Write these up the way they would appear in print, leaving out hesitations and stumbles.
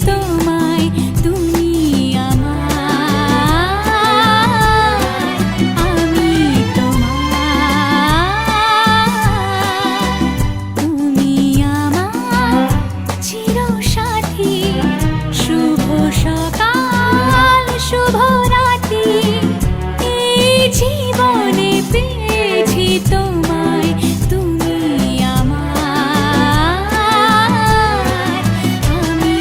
তোমায় তুমি আমার, আমি তোমার, তুমি আমার চিরসাথী। শুভ সকাল শুভ রাত্রি, এই জীবনে পেয়েছি তোমায় তুমি আমার, আমি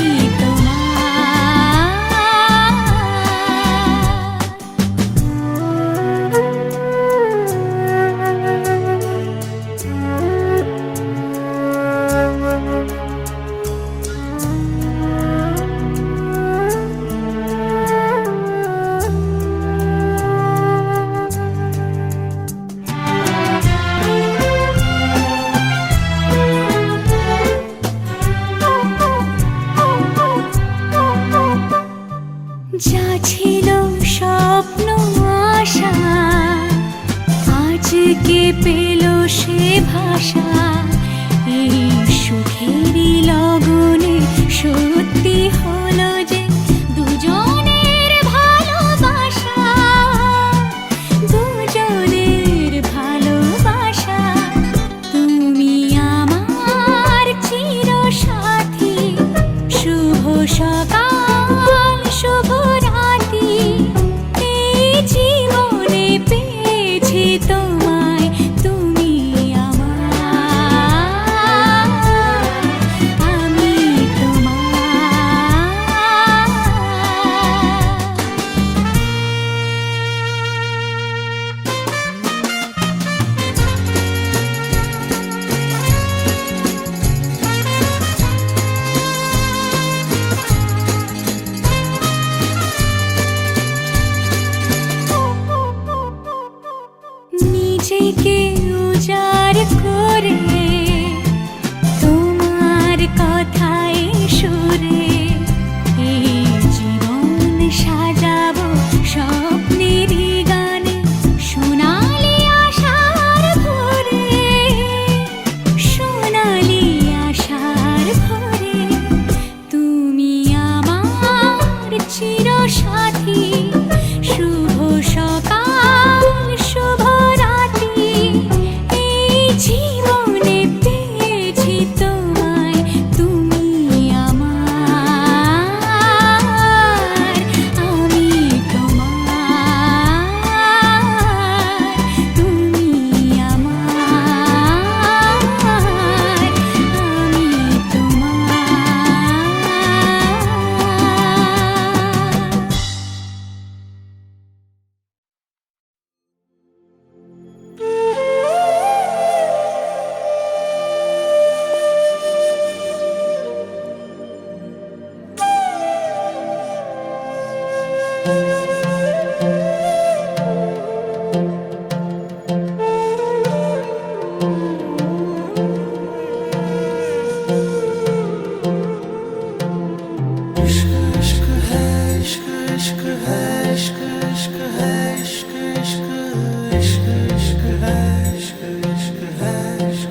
যা ছিল স্বপ্ন আশা, আজকে পেল সে ভাষা। এই সুখেরই লগনে সত্যি হলো যে দুজনের ভালোবাসা, দুজনের ভালোবাসা। তুমি আমার চিরসাথী। শুভ সকাল শুভ রাত্রি, এই জীবনে পেয়েছি তোমায় তুমি আমার, আমি নিজেকে উজাড় করে তোমার কথায় সুরে, এই জীবন সাজাবো স্বপ্নেরই গানে। সোনালি আশার ভোরে, সোনালি আশার ভোরে, তুমি আমার চিরসাথী। শুভ সকাল শুভ রাত্রি, এই জীবনে পেয়েছি তোমায় তুমি আমার, আমি তোমার, তুমি আমার, আমি তোমার।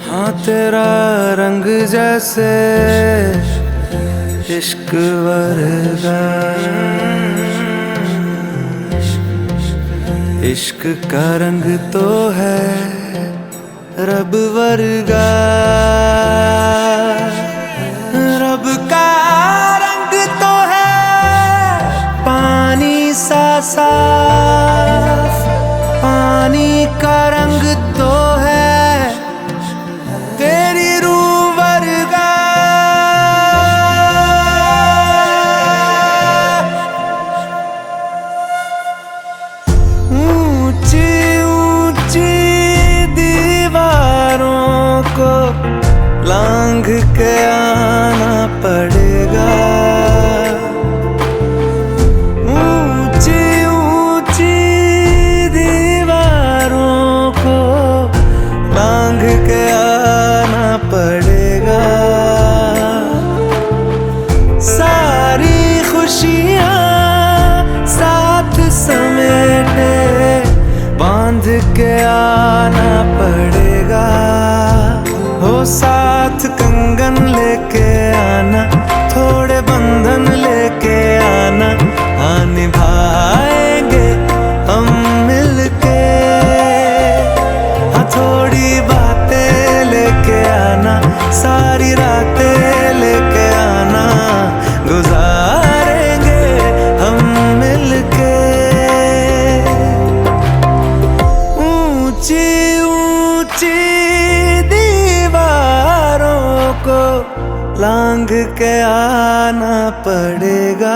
हाँ तेरा रंग जैसे इश्क वर्गा, इश्क का रंग तो है रब वर्गा। रब का रंग तो है पानी सा साफ, पानी का रंग तो है तेरी रूह वर्गा। ऊंची ऊंची दीवारों को लांघ के आना पड़ेगा। ऊंची ऊंची दीवारों को लांघ के आना पड़ेगा। सारी खुशियाँ साथ समेटे बांध के आना पड़ेगा। हो साथ कंगन लेके आना, थोड़े बंधन लेके आना पड़ेगा।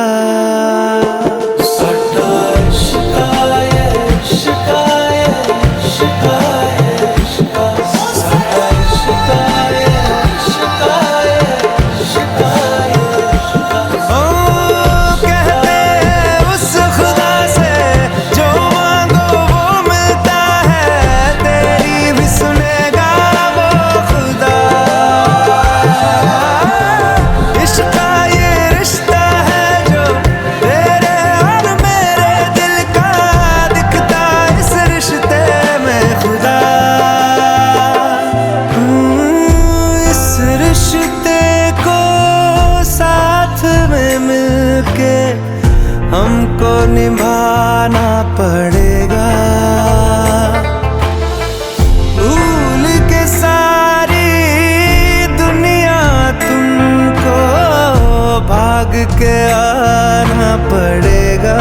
हमको निभाना पड़ेगा। भूल के सारी दुनिया तुमको भाग के आना पड़ेगा।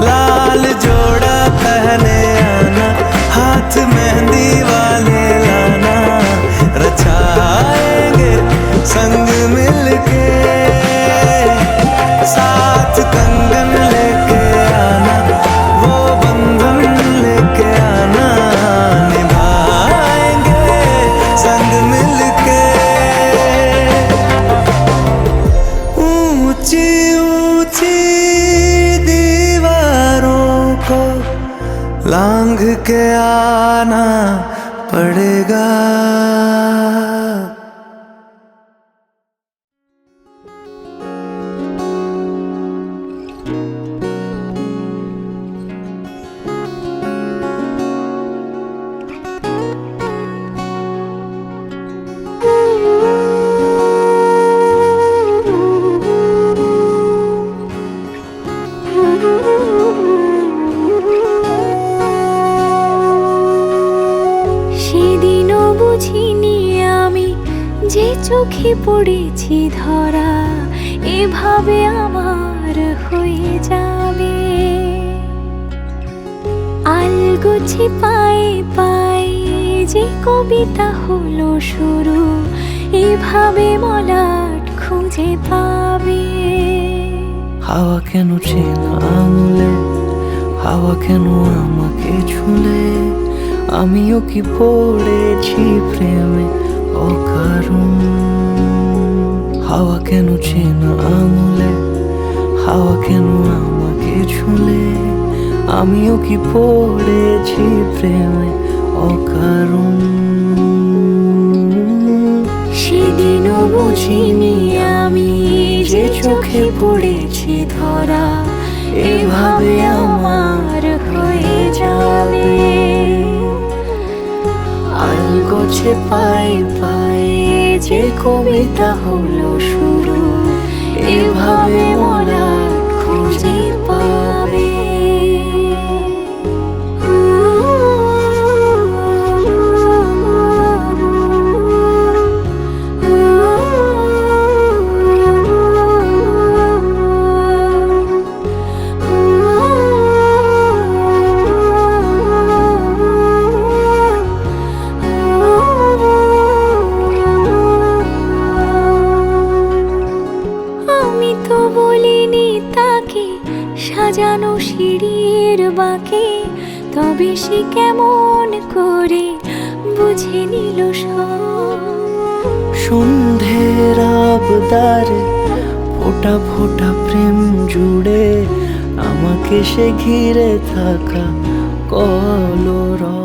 लाल जोड़ा पहने आना, हाथ मेहंदी वाले लाना, रचाएंगे संग मिलके, साथ कंगन लेके आना, वो बंधन लेके आना, निभाएंगे संग मिलके। ऊंची ऊंची दीवारों को लांघ के आना पड़ेगा। সেদিনও বুঝিনি আমি যে চোখে পড়েছি ধরা, এভাবে আমার হয়ে যাবে। আলগোছে পায়ে পায়ে যে কবিতা হলো শুরু, এভাবে মলাট খুঁজে পাবে। হাওয়া কেন চেনা আঙুলে, হাওয়া কেন আমাকে ছুলে, আমিও কি পড়েছি প্রেমে অকারণ। হাওয়া কেন চেনা আঙুলে, হাওয়া কেন আমাকে ছুলে, আমিও কি পড়েছি প্রেমে অকারণ। সেদিনও বুঝিনি আমি যে চোখে পড়েছি ধরা, এভাবে আমার হয়ে যাবে। আলগোছে পায়ে পায়ে যে কবিতা হলো শুরু, এভাবে মলাট খুঁজে পাবে। সাজানো সিঁড়ির বাঁকে, তবে সে কেমন করে বুঝে নিল সব। সন্ধ্যের আবদারে ফোটা ফোটা প্রেম জুড়ে, আমাকে সে ঘিরে থাকা কলরব।